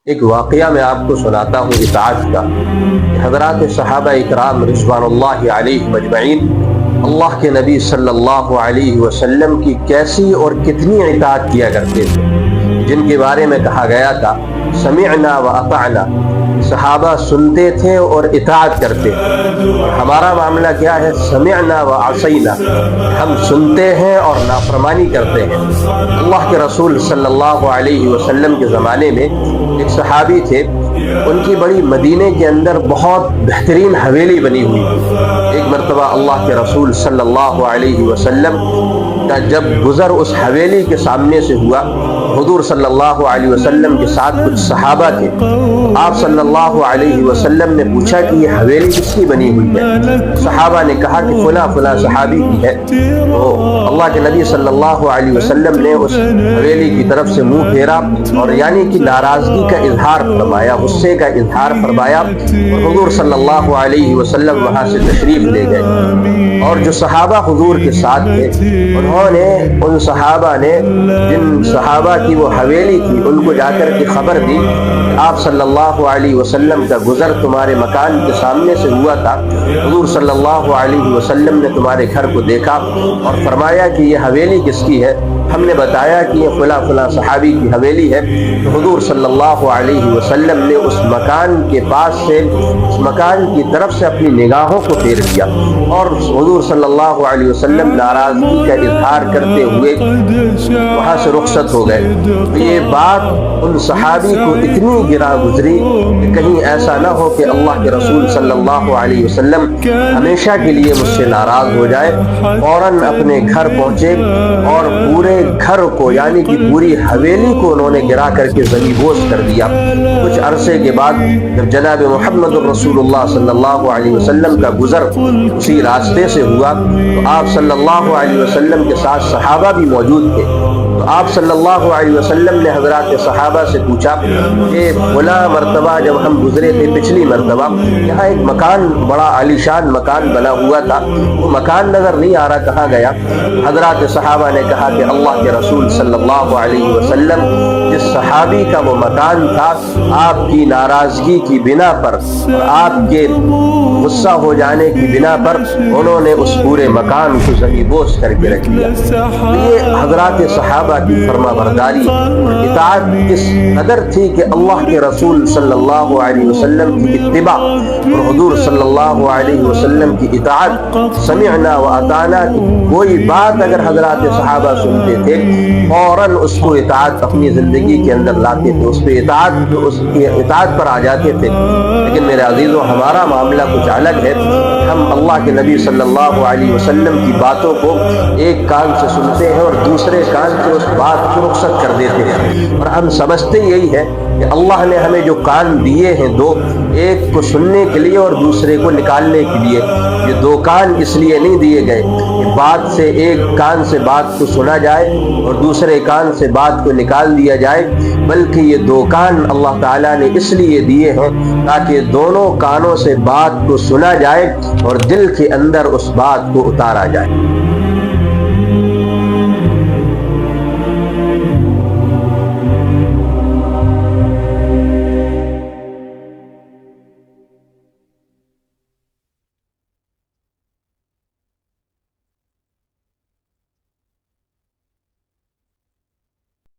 ایک واقعہ میں آپ کو سناتا ہوں اطاعت کا۔ حضرات صحابہ اکرام رضوان اللہ علیہ اجمعین اللہ کے نبی صلی اللہ علیہ وسلم کی کیسی اور کتنی اطاعت کیا کرتے تھے، جن کے بارے میں کہا گیا تھا سمعنا و اطعنا۔ صحابہ سنتے تھے اور اطاعت کرتے تھے، اور ہمارا معاملہ کیا ہے؟ سمعنا و عصینا، ہم سنتے ہیں اور نافرمانی کرتے ہیں۔ اللہ کے رسول صلی اللہ علیہ وسلم کے زمانے میں ایک صحابی تھے، ان کی بڑی مدینے کے اندر بہت بہترین حویلی بنی ہوئی تھی۔ ایک مرتبہ اللہ کے رسول صلی اللہ علیہ وسلم کا جب گزر اس حویلی کے سامنے سے ہوا، حضور صلی اللہ علیہ وسلم کے ساتھ کچھ صحابہ تھے۔ آپ صلی اللہ علیہ وسلم نے پوچھا کہ یہ حویلی کس کی بنی ہوئی ہے؟ صحابہ نے کہا کہ فلاں فلاں صحابی کی ہے۔ تو اللہ کے نبی صلی اللہ علیہ وسلم نے اس حویلی کی طرف سے منہ پھیرا اور یعنی کہ ناراضگی کا اظہار فرمایا، غصے کا اظہار فرمایا، اور حضور صلی اللہ علیہ وسلم وہاں سے تشریف لے گئے۔ اور جو صحابہ حضور کے ساتھ تھے، انہوں نے ان صحابہ نے جن صحابہ کی وہ حویلی تھی ان کو جا کر کے خبر دی کہ آپ صلی اللہ علیہ وسلم کا گزر تمہارے مکان کے سامنے سے ہوا تھا، حضور صلی اللہ علیہ وسلم نے تمہارے گھر کو دیکھا اور فرمایا کہ یہ حویلی کس کی ہے؟ ہم نے بتایا کہ یہ فلاں فلاں صحابی کی حویلی ہے۔ تو حضور صلی اللہ علیہ وسلم نے اس مکان کے پاس سے اس مکان کی طرف سے اپنی نگاہوں کو پھیر دیا، اور حضور صلی اللہ علیہ وسلم ناراضگی کا اظہار کرتے ہوئے وہاں سے رخصت ہو گئے۔ تو یہ بات ان صحابی کو اتنی گرا گزری کہ کہیں ایسا نہ ہو کہ اللہ کے رسول صلی اللہ علیہ وسلم ہمیشہ کے لیے مجھ سے ناراض ہو جائے۔ فوراً اپنے گھر پہنچے اور پورے گھر کو یعنی کہ پوری حویلی کو انہوں نے گرا کر کے زمین بوس کر دیا۔ کچھ عرصے کے بعد جب جناب محمد الرسول اللہ صلی اللہ علیہ وسلم کا گزر اسی راستے سے ہوا تو آپ صلی اللہ علیہ وسلم کے ساتھ صحابہ بھی موجود تھے۔ تو آپ صلی اللہ علیہ وسلم نے حضرات صحابہ سے پوچھا کہ فلاں مرتبہ جب ہم گزرے تھے پچھلی مرتبہ، یہاں ایک مکان بڑا عالیشان مکان بنا ہوا تھا، وہ مکان نظر نہیں آ رہا، کہاں گیا؟ حضرات صحابہ نے کہا کہ اللہ کے رسول صلی اللہ علیہ وسلم جس صحابی کا وہ مکان تھا، آپ کی ناراضگی کی بنا پر اور آپ کے غصہ ہو جانے کی بنا پر انہوں نے اس پورے مکان کو زمین بوس کر کے رکھ دیا۔ یہ حضرات صحابہ کی فرما برداری اور اطاعت اس قدر تھی کہ اللہ کے رسول صلی اللہ علیہ وسلم کی اتباع اور حضور صلی اللہ علیہ وسلم کی اطاعت، سمعنا و اطعنا کی کوئی بات اگر حضرات صحابہ سنتے تھے فوراً اس کو اطاعت اپنی زندگی کے اندر لاتے تھے، اس پہ اس کی اطاعت پر آ جاتے تھے۔ لیکن میرے عزیزوں، ہمارا معاملہ کچھ الگ ہے۔ ہم اللہ کے نبی صلی اللہ علیہ وسلم کی باتوں کو ایک کان سے سنتے ہیں اور دوسرے کان سے اس بات کو رخصت کر دیتے ہیں، اور ہم سمجھتے یہی ہے کہ اللہ نے ہمیں جو کان دیے ہیں دو، ایک کو سننے کے لیے اور دوسرے کو نکالنے کے لیے، یہ دو کان اس لیے نہیں دیے گئے کہ بات سے ایک کان سے بات کو سنا جائے اور دوسرے کان سے بات کو نکال دیا جائے، بلکہ یہ دو کان اللہ تعالیٰ نے اس لیے دیے ہیں تاکہ دونوں کانوں سے بات کو سنا جائے اور دل کے اندر اس بات کو اتارا جائے۔